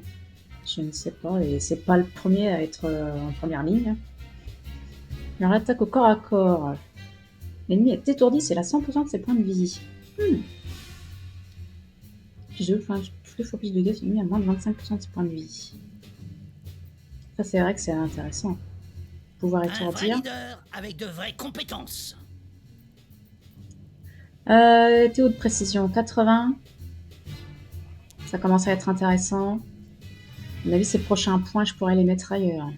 Je ne sais pas, et c'est pas le premier à être en première ligne. Alors l'attaque au corps à corps. L'ennemi est étourdi, c'est la 100% de ses points de vie. Plus 2 fois plus de dégâts, l'ennemi a moins de 25% de ses points de vie. Ça c'est vrai que c'est intéressant. Pouvoir Un vrai étourdir. leader avec de vraies compétences. Théo de précision, 80. Ça commence à être intéressant. À mon avis, ces prochains points, je pourrais les mettre ailleurs.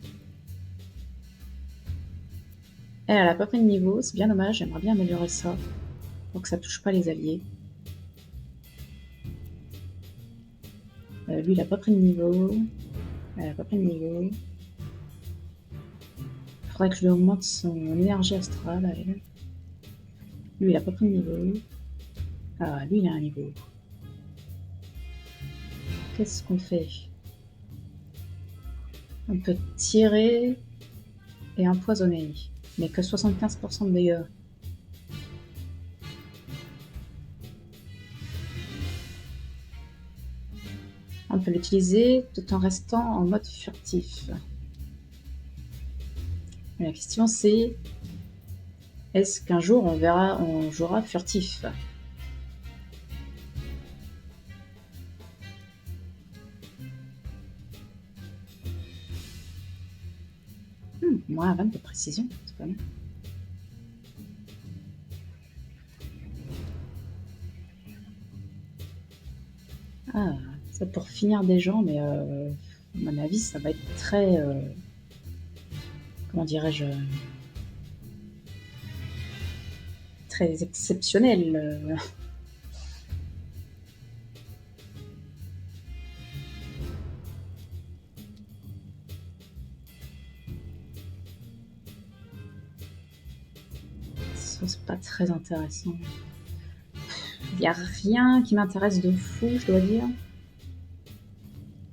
Elle a pas pris de niveau, c'est bien dommage, j'aimerais bien améliorer ça. Pour que ça touche pas les alliés. Lui, il a pas pris de niveau. Elle a pas pris de niveau. Il faudrait que je lui augmente son énergie astrale, à elle. Lui, il a pas pris de niveau. Ah, lui, il a un niveau. Qu'est-ce qu'on fait? On peut tirer et empoisonner, mais que 75% de dégâts. On peut l'utiliser tout en restant en mode furtif. Et la question c'est, est-ce qu'un jour on jouera furtif? Moins 20 de précision, c'est pas mal. Ah, ça pour finir des gens, mais à mon avis, ça va être très... comment dirais-je... très exceptionnel. C'est pas très intéressant. Il n'y a rien qui m'intéresse de fou, je dois dire.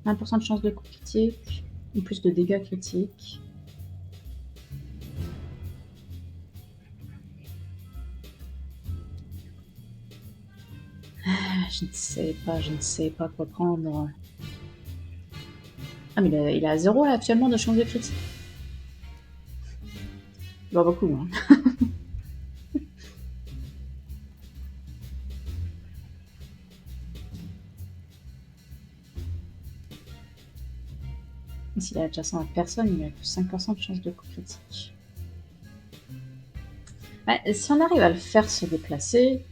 20% de chance de coup critique, ou plus de dégâts critiques. Je ne sais pas quoi prendre. Ah mais il a 0 là, actuellement de chance de critique. Pas beaucoup, hein. S'il est adjacent à personne, il a plus 5% de chance de coup critique. Ouais, si on arrive à le faire se déplacer,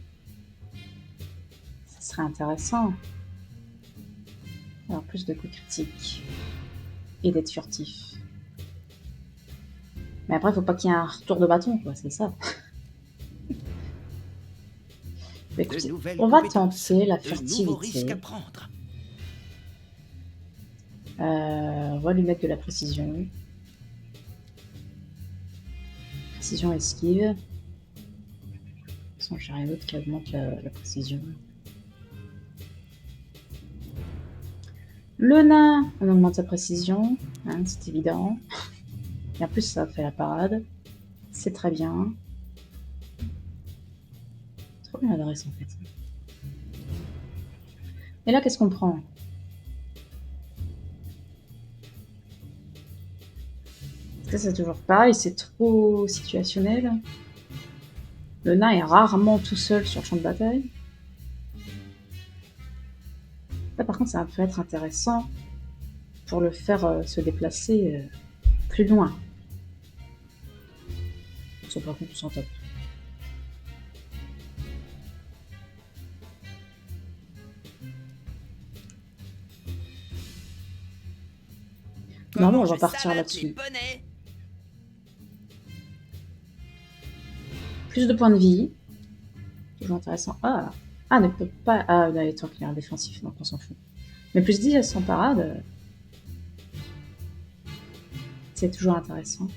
ça serait intéressant. Alors plus de coups critiques. Et d'être furtif. Mais après, faut pas qu'il y ait un retour de bâton, quoi, c'est ça. Écoutez, on va tenter la furtivité. On va lui mettre de la précision. Précision esquive. De toute façon, j'ai rien d'autre qui augmente la précision. Le nain, on augmente sa précision, hein, c'est évident. Et en plus, ça fait la parade. C'est très bien. Trop bien l'adresse en fait. Et là, qu'est-ce qu'on prend? Ça, c'est toujours pareil, c'est trop situationnel. Le nain est rarement tout seul sur le champ de bataille. Là, par contre, ça peut être intéressant pour le faire se déplacer plus loin. Ça, par contre, on s'en tape. Non, mais on va partir là-dessus. Plus de points de vie. Toujours intéressant. Ah, ne peut pas... Ah, là, tant qu'il est un défensif, donc on s'en fout. Mais plus 10 sans parade... C'est toujours intéressant.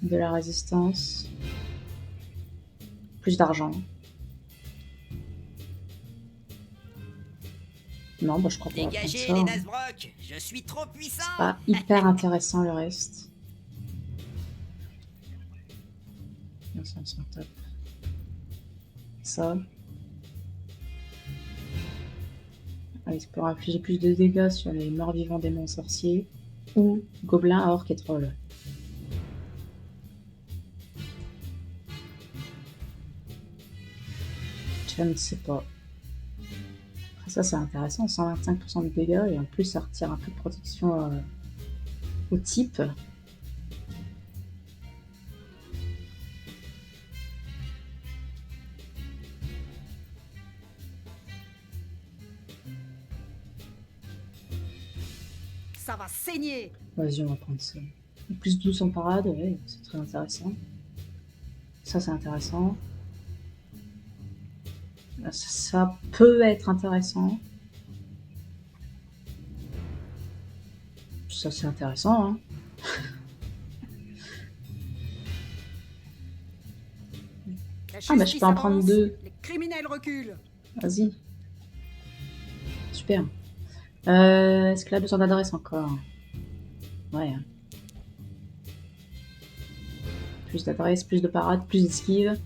De la résistance. Plus d'argent. Non, bah je crois qu'on va prendre ça. Les Nazbrok, je suis trop puissant. C'est pas hyper intéressant le reste. Non, ça me semble top. Ça. Il pourra infliger plus de dégâts sur les morts-vivants démons sorciers ou gobelins à orques et trolls. Je ne sais pas. Après ça c'est intéressant, 125% de dégâts et en plus ça retire un peu de protection au type. Ça va saigner. Vas-y, on va prendre ça. Plus 12 en parade, ouais, c'est très intéressant. Ça, c'est intéressant. Ça peut être intéressant. Ça, c'est intéressant, hein. Ah, mais je peux en prendre 2. Les criminels reculent. Vas-y. Super. Est-ce que là, besoin d'adresse encore? Ouais. Plus d'adresse, plus de parade, plus d'esquive.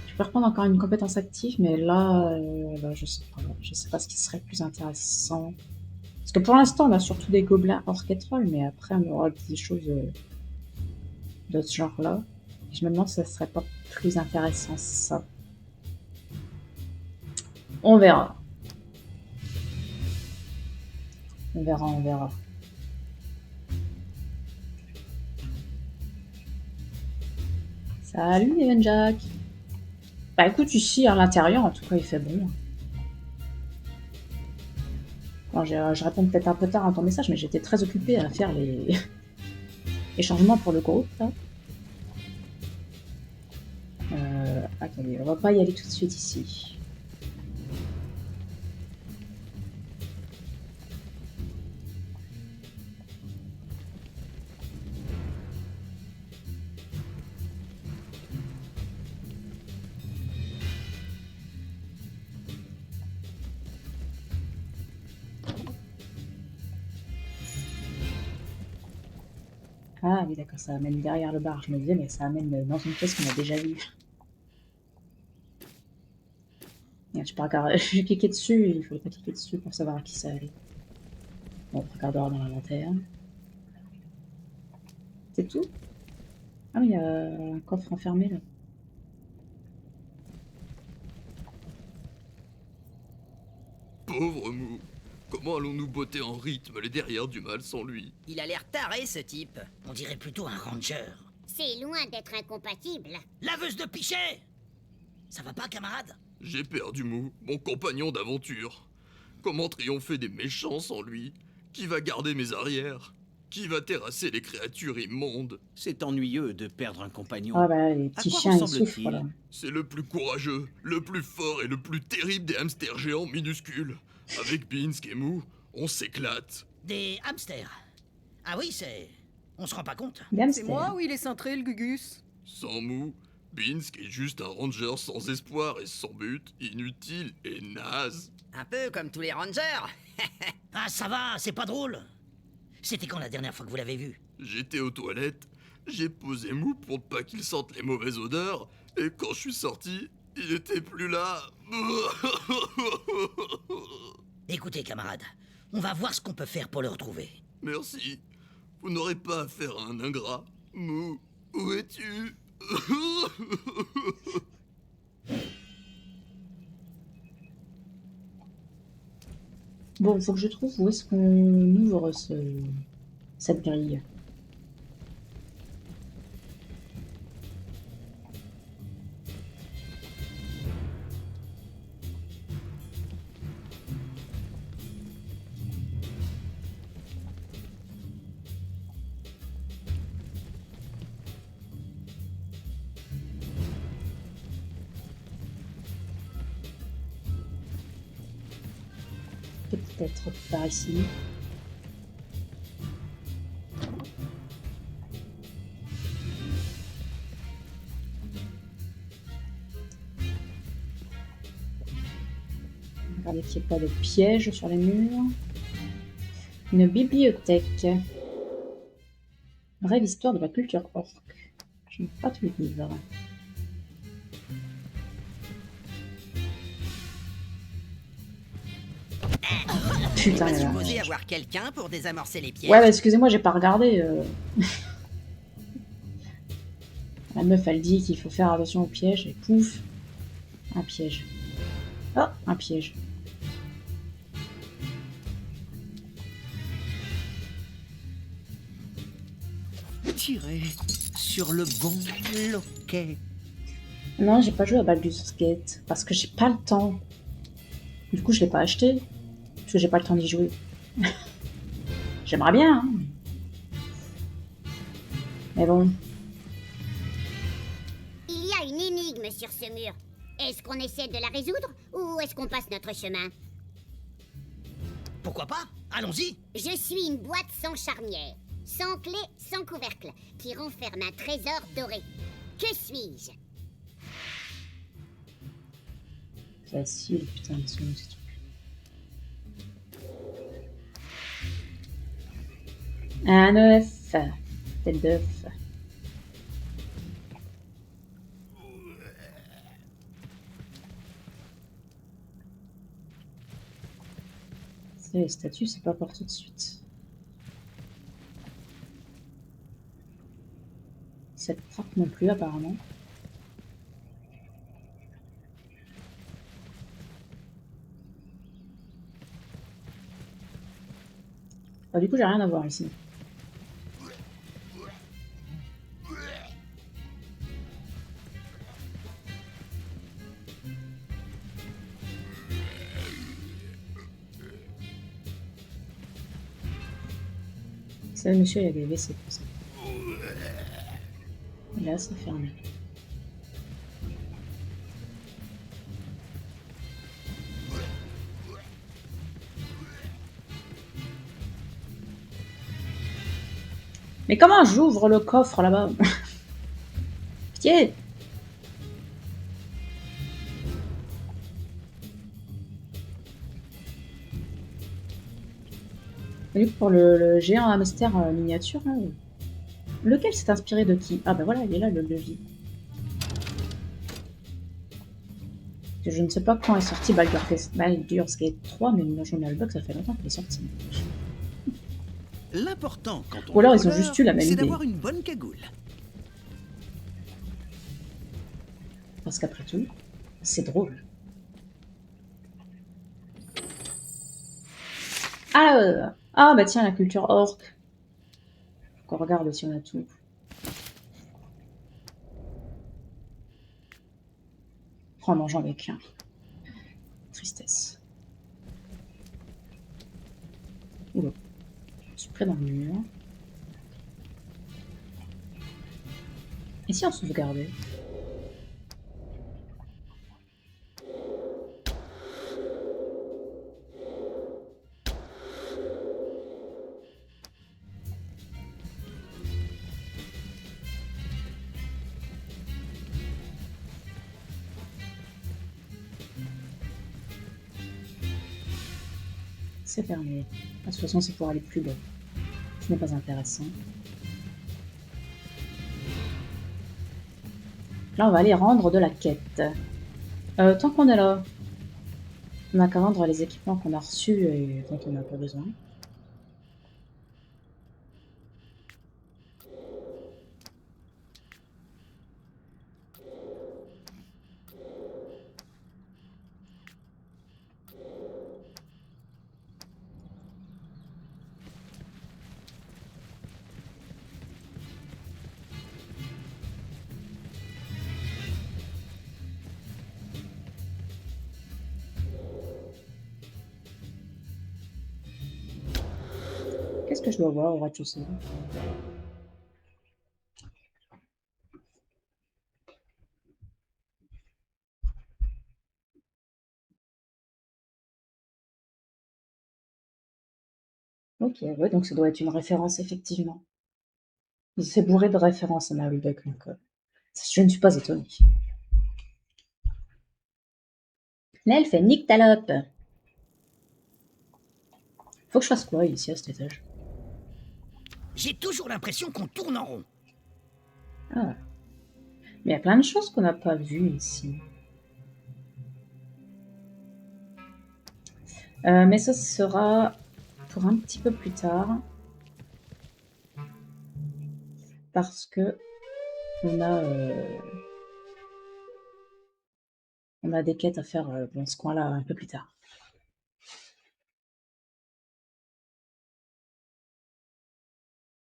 Je peux reprendre encore une compétence active, mais là, je sais pas. Je sais pas ce qui serait le plus intéressant. Parce que pour l'instant, on a surtout des gobelins orques et trolls, mais après, on aura des choses de ce genre-là. Je me demande si ça serait pas plus intéressant ça. On verra. On verra, on verra. Salut Evan Jack. Bah écoute, ici à l'intérieur, en tout cas, il fait bon. Bon, je réponds peut-être un peu tard à ton message, mais j'étais très occupée à faire les changements pour le groupe. Là. Attendez, on va pas y aller tout de suite ici. Ah oui d'accord, ça amène derrière le bar, je me disais, mais ça amène dans une pièce qu'on a déjà vue. Je peux regarder, je vais cliquer dessus, il faut pas cliquer dessus pour savoir à qui ça allait. Bon, on regardera dans l'inventaire. C'est tout? Ah oui, il y a un coffre enfermé là. Pauvre Mou. Comment allons-nous botter en rythme les derrières du mal sans lui? Il a l'air taré, ce type. On dirait plutôt un ranger. C'est loin d'être incompatible. Laveuse de pichet! Ça va pas, camarade? J'ai perdu Mou, mon compagnon d'aventure. Comment triompher des méchants sans lui? Qui va garder mes arrières? Qui va terrasser les créatures immondes? C'est ennuyeux de perdre un compagnon. Ah bah, les À petits quoi chiens, ils ressemble-t-il souffrent, là. C'est le plus courageux, le plus fort et le plus terrible des hamsters géants minuscules. Avec Binsk et Mou, on s'éclate. Des hamsters. Ah oui, c'est... On se rend pas compte. C'est moi ou il est cintré, le Gugus? Sans Mou, Binsk est juste un ranger sans espoir et sans but, inutile et naze. Un peu comme tous les rangers. Ah, ça va, c'est pas drôle. C'était quand la dernière fois que vous l'avez vu? J'étais aux toilettes, j'ai posé Mou pour ne pas qu'il sente les mauvaises odeurs, et quand je suis sorti, il était plus là. Écoutez, camarade, on va voir ce qu'on peut faire pour le retrouver. Merci. Vous n'aurez pas affaire à un ingrat. Mou, où es-tu? Bon, faut que je trouve où est-ce qu'on ouvre cette grille. Peut-être par ici. Regardez qu'il n'y ait pas de piège sur les murs. Une bibliothèque. Brève histoire de la culture orque. Je n'ai pas tous les livres. Putain, On va là. supposer avoir quelqu'un pour désamorcer les pièges. Ouais, bah, excusez-moi, j'ai pas regardé. La meuf, elle dit qu'il faut faire attention au piège, et pouf, un piège. Oh, un piège. Tirez sur le bon loquet. Non, j'ai pas joué à Baldur's Gate, parce que j'ai pas le temps. Du coup, je l'ai pas acheté, parce que j'ai pas le temps d'y jouer. J'aimerais bien, hein. Mais bon. Il y a une énigme sur ce mur. Est-ce qu'on essaie de la résoudre ou est-ce qu'on passe notre chemin? Pourquoi pas? Allons-y. Je suis une boîte sans charnière, sans clé, sans couvercle, qui renferme un trésor doré. Que suis-je? Facile, putain, ils sont où ces trucs? Un œuf. Tête d'œuf. Les statues, c'est pas pour tout de suite. Cette frappe non plus, apparemment. Ah, du coup, j'ai rien à voir ici. Ça, monsieur, il y a des WC pour ça. Et là, c'est fermé. Mais comment j'ouvre le coffre là-bas? Pitié! Et pour le géant hamster miniature, là, lequel s'est inspiré de qui? Ah bah voilà, il est là le levier. Je ne sais pas quand est sorti Baldur's Gate 3, mais le journal Box, ça fait longtemps qu'il est sorti. L'important quand on Ou alors est ils ont voleur, juste eu la même c'est idée. d'avoir une bonne cagoule. Parce qu'après tout, c'est drôle. Ah bah tiens, la culture orque. Faut qu'on regarde si on a tout. Oh non, j'en ai qu'un. Tristesse. Oula. Je suis près dans le mur. Et si on sauvegardait? C'est fermé. De toute façon, c'est pour aller plus bas. Ce n'est pas intéressant. Là, on va aller rendre de la quête. Tant qu'on est là, on n'a qu'à rendre les équipements qu'on a reçus et dont on n'a pas besoin. Qu'est-ce que je dois voir au rez-de-chaussée? Ok, ouais, donc ça doit être une référence, effectivement. C'est bourré de références à Narubec, donc je ne suis pas étonnée. L'elfe est nyctalope. Faut que je fasse quoi ici à cet étage? J'ai toujours l'impression qu'on tourne en rond. Ah. Mais il y a plein de choses qu'on n'a pas vues ici. Mais ça sera pour un petit peu plus tard. Parce que on a des quêtes à faire dans ce coin-là un peu plus tard.